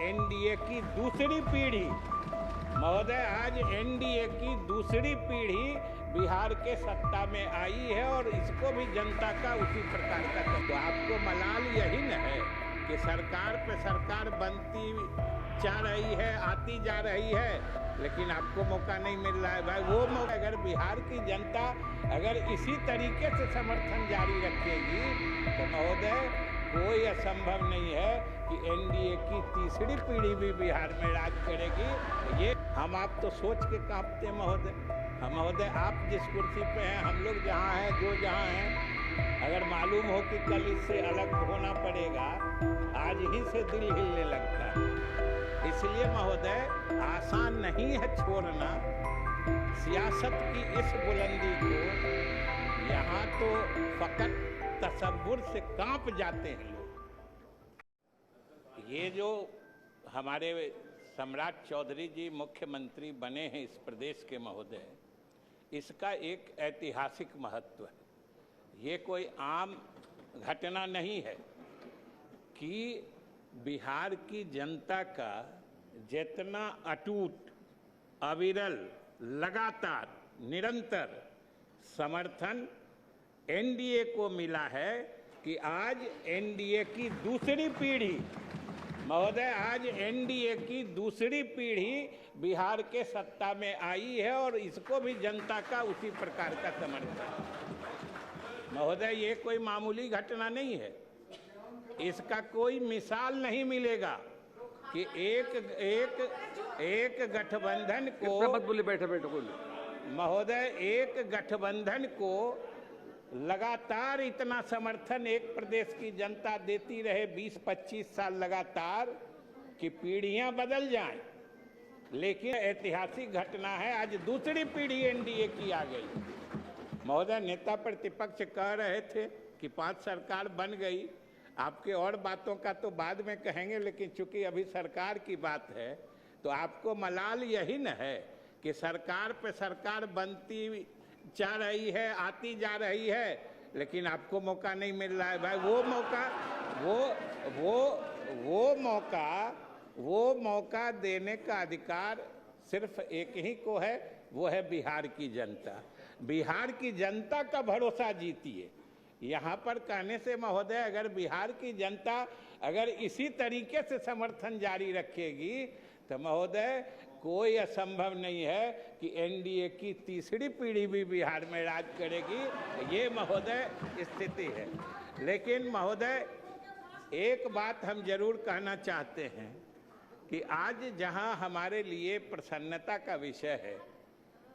NDA की दूसरी पीढ़ी, महोदय आज एनडीए की दूसरी पीढ़ी बिहार के सत्ता में आई है और इसको भी जनता का उसी प्रकार का। तो आपको मलाल यही न है कि सरकार पे सरकार बनती जा रही है, आती जा रही है, लेकिन आपको मौका नहीं मिल रहा है। भाई वो मौका अगर बिहार की जनता अगर इसी तरीके से समर्थन जारी रखेगी तो महोदय कोई असंभव नहीं है कि एनडीए की तीसरी पीढ़ी भी बिहार में राज करेगी। ये हम आप तो सोच के कांपते महोदय। हम महोदय आप जिस कुर्सी पे हैं, हम लोग जहाँ हैं, जो जहाँ हैं, अगर मालूम हो कि कल इससे अलग होना पड़ेगा, आज ही से दिल हिलने लगता है। इसलिए महोदय आसान नहीं है छोड़ना सियासत की इस बुलंदी को। यहाँ तो फकत तसव्वुर से कांप जाते हैं लोग। ये जो हमारे सम्राट चौधरी जी मुख्यमंत्री बने हैं इस प्रदेश के महोदय, इसका एक ऐतिहासिक महत्व है। ये कोई आम घटना नहीं है कि बिहार की जनता का जितना अटूट, अविरल, लगातार, निरंतर समर्थन एनडीए को मिला है कि आज एनडीए की दूसरी पीढ़ी, महोदय आज एनडीए की दूसरी पीढ़ी बिहार के सत्ता में आई है और इसको भी जनता का उसी प्रकार का समर्थन। महोदय ये कोई मामूली घटना नहीं है। इसका कोई मिसाल नहीं मिलेगा कि एक गठबंधन को बोले बैठे बोले महोदय एक गठबंधन को लगातार इतना समर्थन एक प्रदेश की जनता देती रहे 20-25 साल लगातार कि पीढ़ियां बदल जाएं, लेकिन ऐतिहासिक घटना है आज दूसरी पीढ़ी एनडीए की आ गई। महोदय नेता प्रतिपक्ष कह रहे थे कि 5 सरकार बन गई। आपके और बातों का तो बाद में कहेंगे, लेकिन चूंकि अभी सरकार की बात है तो आपको मलाल यही न है कि सरकार पे सरकार बनती जा रही है, आती जा रही है, लेकिन आपको मौका नहीं मिल रहा है। भाई वो मौका देने का अधिकार सिर्फ एक ही को है, वो है बिहार की जनता। बिहार की जनता का भरोसा जीतिए। यहाँ पर कहने से महोदय अगर बिहार की जनता अगर इसी तरीके से समर्थन जारी रखेगी तो महोदय कोई असंभव नहीं है कि एनडीए की तीसरी पीढ़ी भी बिहार में राज करेगी। ये महोदय स्थिति है। लेकिन महोदय एक बात हम जरूर कहना चाहते हैं कि आज जहां हमारे लिए प्रसन्नता का विषय है,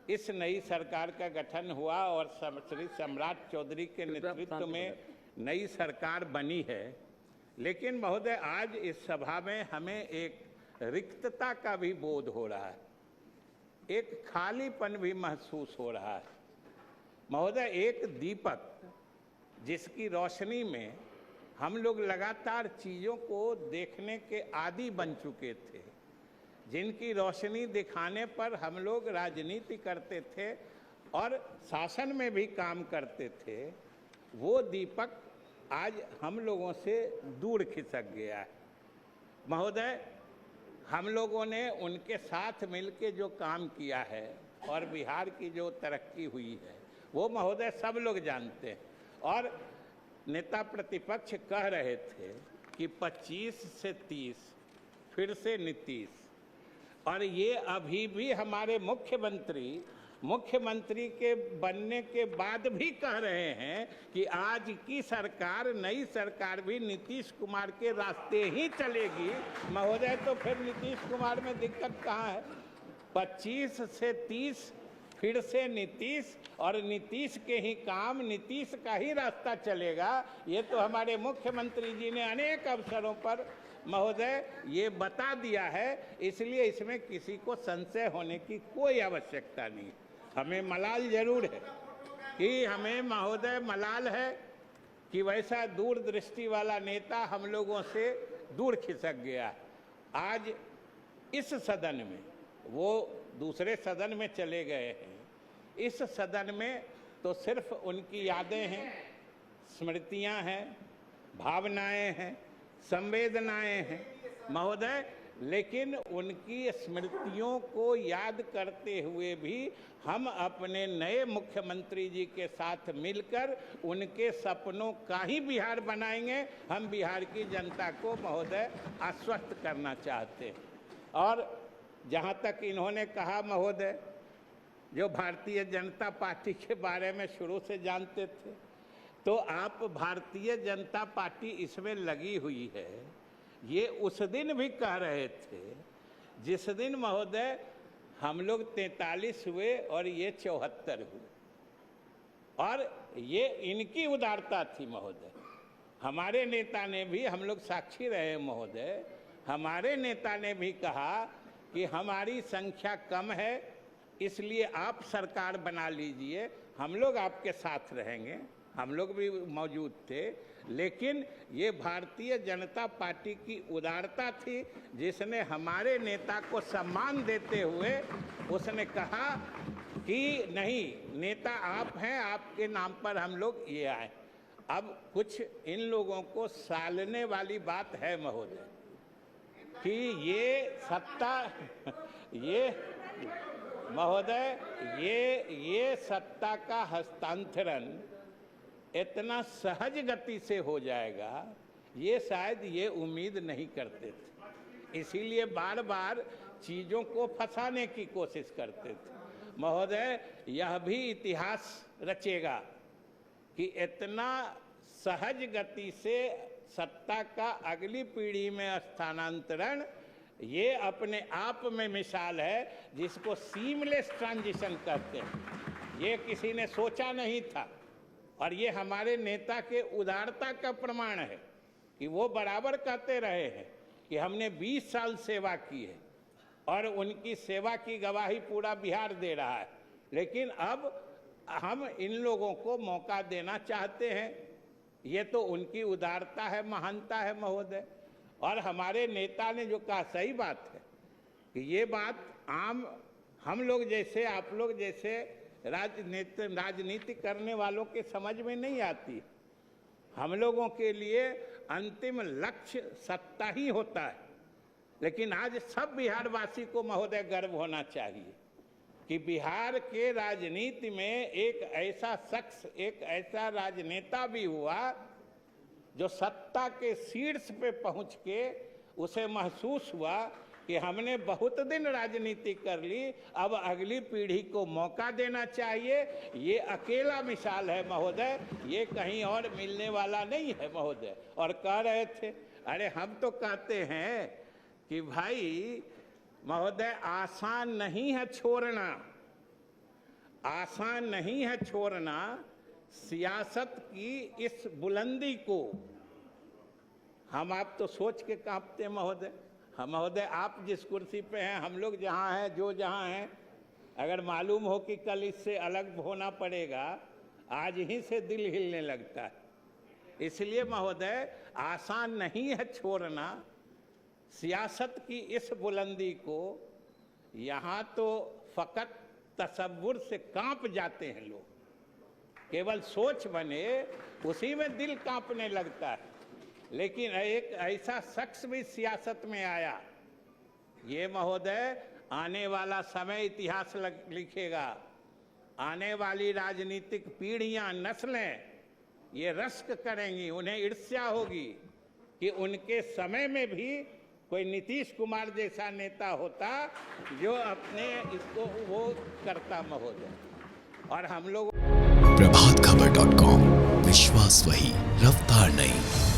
इस नई सरकार का गठन हुआ और श्री सम्राट चौधरी के नेतृत्व में नई सरकार बनी है, लेकिन महोदय आज इस सभा में हमें एक रिक्तता का भी बोध हो रहा है, एक खालीपन भी महसूस हो रहा है। महोदय एक दीपक जिसकी रोशनी में हम लोग लगातार चीज़ों को देखने के आदी बन चुके थे, जिनकी रोशनी दिखाने पर हम लोग राजनीति करते थे और शासन में भी काम करते थे, वो दीपक आज हम लोगों से दूर खिसक गया है। महोदय हम लोगों ने उनके साथ मिलके जो काम किया है और बिहार की जो तरक्की हुई है वो महोदय सब लोग जानते हैं। और नेता प्रतिपक्ष कह रहे थे कि 25 से 30 फिर से नीतीश, और ये अभी भी हमारे मुख्यमंत्री के बनने के बाद भी कह रहे हैं कि आज की सरकार, नई सरकार भी नीतीश कुमार के रास्ते ही चलेगी। महोदय तो फिर नीतीश कुमार में दिक्कत कहाँ है? 25 से 30 फिर से नीतीश, और नीतीश के ही काम, नीतीश का ही रास्ता चलेगा। ये तो हमारे मुख्यमंत्री जी ने अनेक अवसरों पर महोदय ये बता दिया है, इसलिए इसमें किसी को संशय होने की कोई आवश्यकता नहीं। हमें मलाल जरूर है कि हमें महोदय मलाल है कि वैसा दूरदृष्टि वाला नेता हम लोगों से दूर खिसक गया। आज इस सदन में, वो दूसरे सदन में चले गए हैं, इस सदन में तो सिर्फ उनकी यादें हैं, स्मृतियां हैं, भावनाएं हैं, संवेदनाएं हैं। महोदय लेकिन उनकी स्मृतियों को याद करते हुए भी हम अपने नए मुख्यमंत्री जी के साथ मिलकर उनके सपनों का ही बिहार बनाएंगे। हम बिहार की जनता को महोदय आश्वस्त करना चाहते हैं। और जहाँ तक इन्होंने कहा महोदय, जो भारतीय जनता पार्टी के बारे में शुरू से जानते थे, तो आप भारतीय जनता पार्टी इसमें लगी हुई है, ये उस दिन भी कह रहे थे जिस दिन महोदय हम लोग 43 हुए और ये 74 हुए। और ये इनकी उदारता थी महोदय। हमारे नेता ने भी, हम लोग साक्षी रहे महोदय, हमारे नेता ने भी कहा कि हमारी संख्या कम है, इसलिए आप सरकार बना लीजिए, हम लोग आपके साथ रहेंगे। हम लोग भी मौजूद थे। लेकिन ये भारतीय जनता पार्टी की उदारता थी, जिसने हमारे नेता को सम्मान देते हुए उसने कहा कि नहीं, नेता आप हैं, आपके नाम पर हम लोग ये आए। अब कुछ इन लोगों को सालने वाली बात है महोदय कि ये सत्ता, ये महोदय, ये सत्ता का हस्तांतरण इतना सहज गति से हो जाएगा, ये शायद ये उम्मीद नहीं करते थे। इसीलिए बार बार चीज़ों को फंसाने की कोशिश करते थे। महोदय, यह भी इतिहास रचेगा कि इतना सहज गति से सत्ता का अगली पीढ़ी में स्थानांतरण, ये अपने आप में मिसाल है जिसको सीमलेस ट्रांजिशन कहते हैं। ये किसी ने सोचा नहीं था और ये हमारे नेता के उदारता का प्रमाण है कि वो बराबर कहते रहे हैं कि हमने 20 साल सेवा की है और उनकी सेवा की गवाही पूरा बिहार दे रहा है। लेकिन अब हम इन लोगों को मौका देना चाहते हैं। ये तो उनकी उदारता है, महानता है महोदय। और हमारे नेता ने जो कहा सही बात है कि ये बात आम हम लोग जैसे, आप लोग जैसे राजनीति करने वालों के समझ में नहीं आती। हम लोगों के लिए अंतिम लक्ष्य सत्ता ही होता है। लेकिन आज सब बिहारवासी को महोदय गर्व होना चाहिए कि बिहार के राजनीति में एक ऐसा शख्स, एक ऐसा राजनेता भी हुआ जो सत्ता के शीर्ष पे पहुंच के उसे महसूस हुआ कि हमने बहुत दिन राजनीति कर ली, अब अगली पीढ़ी को मौका देना चाहिए। ये अकेला मिसाल है महोदय, ये कहीं और मिलने वाला नहीं है महोदय। और कह रहे थे, अरे हम तो कहते हैं कि भाई महोदय, आसान नहीं है छोड़ना, आसान नहीं है छोड़ना सियासत की इस बुलंदी को। हम आप तो सोच के कांपते महोदय। हम महोदय, आप जिस कुर्सी पे हैं, हम लोग जहाँ हैं, जो जहाँ हैं, अगर मालूम हो कि कल इससे अलग होना पड़ेगा, आज ही से दिल हिलने लगता है। इसलिए महोदय, आसान नहीं है छोड़ना सियासत की इस बुलंदी को। यहाँ तो फकत तसव्वुर से कांप जाते हैं लोग, केवल सोच बने उसी में दिल कांपने लगता है। लेकिन एक ऐसा शख्स भी सियासत में आया, ये महोदय आने वाला समय इतिहास लिखेगा। आने वाली राजनीतिक पीढ़ियां, नस्लें ये रश्क करेंगी, उन्हें ईर्ष्या होगी कि उनके समय में भी कोई नीतीश कुमार जैसा नेता होता जो अपने इसको वो करता महोदय। और हम लोग प्रभातखबर.com, विश्वास वही, रफ्तार नहीं।